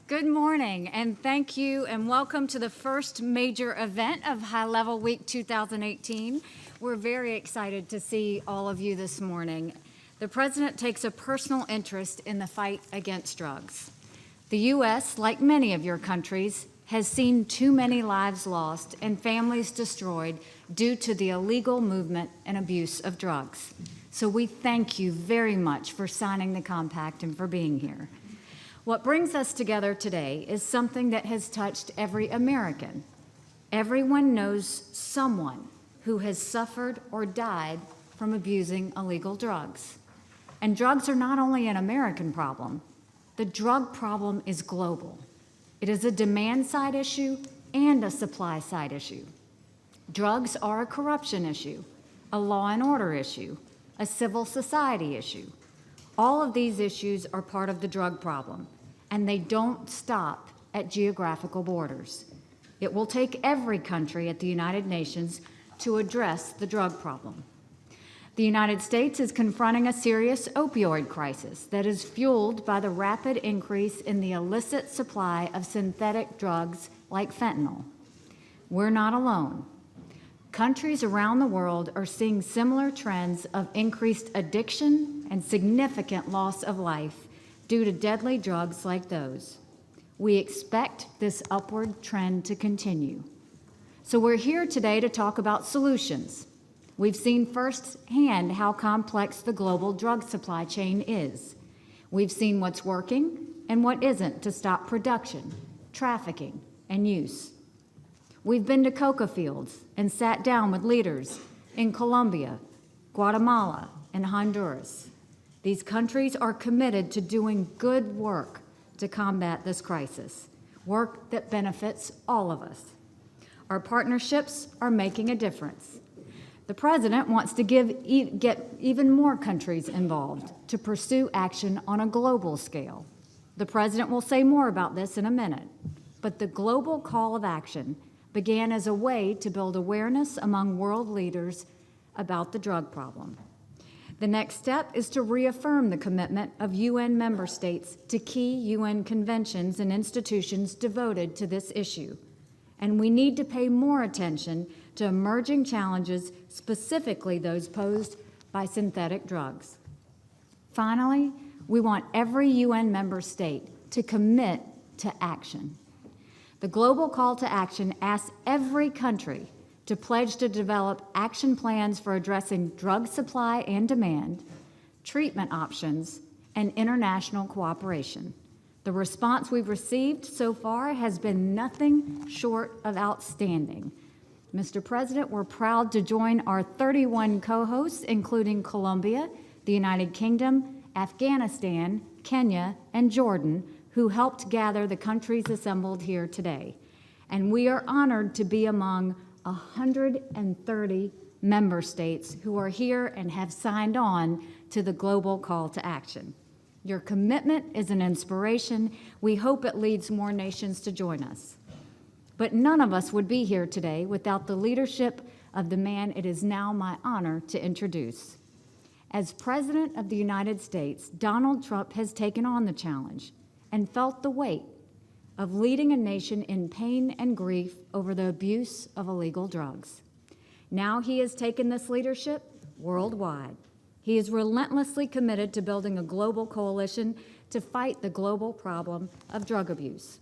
Good morning, and thank you, and welcome to the first major event of High Level Week 2018. We're very excited to see all of you this morning. The President takes a personal interest in the fight against drugs. The U.S., like many of your countries, has seen too many lives lost and families destroyed due to the illegal movement and abuse of drugs. So we thank you very much for signing the compact and for being here. What brings us together today is something that has touched every American. Everyone knows someone who has suffered or died from abusing illegal drugs. And drugs are not only an American problem. The drug problem is global. It is a demand-side issue and a supply-side issue. Drugs are a corruption issue, a law and order issue, a civil society issue. All of these issues are part of the drug problem, and they don't stop at geographical borders. It will take every country at the United Nations to address the drug problem. The United States is confronting a serious opioid crisis that is fueled by the rapid increase in the illicit supply of synthetic drugs like fentanyl. We're not alone. Countries around the world are seeing similar trends of increased addiction and significant loss of life due to deadly drugs like those. We expect this upward trend to continue. So we're here today to talk about solutions. We've seen firsthand how complex the global drug supply chain is. We've seen what's working and what isn't to stop production, trafficking, and use. We've been to coca fields and sat down with leaders in Colombia, Guatemala, and Honduras. These countries are committed to doing good work to combat this crisis, work that benefits all of us. Our partnerships are making a difference. The President wants to get even more countries involved to pursue action on a global scale. The President will say more about this in a minute, but the global call of action began as a way to build awareness among world leaders about the drug problem. The next step is to reaffirm the commitment of UN member states to key UN conventions and institutions devoted to this issue. And we need to pay more attention to emerging challenges, specifically those posed by synthetic drugs. Finally, we want every UN member state to commit to action. The global call to action asks every country to pledge to develop action plans for addressing drug supply and demand, treatment options, and international cooperation. The response we've received so far has been nothing short of outstanding. Mr. President, we're proud to join our 31 co-hosts, including Colombia, the United Kingdom, Afghanistan, Kenya, and Jordan, who helped gather the countries assembled here today. And we are honored to be among 130 member states who are here and have signed on to the global call to action. Your commitment is an inspiration. We hope it leads more nations to join us. But none of us would be here today without the leadership of the man it is now my honor to introduce. As President of the United States, Donald Trump has taken on the challenge and felt the weight of leading a nation in pain and grief over the abuse of illegal drugs. Now he has taken this leadership worldwide. He is relentlessly committed to building a global coalition to fight the global problem of drug abuse.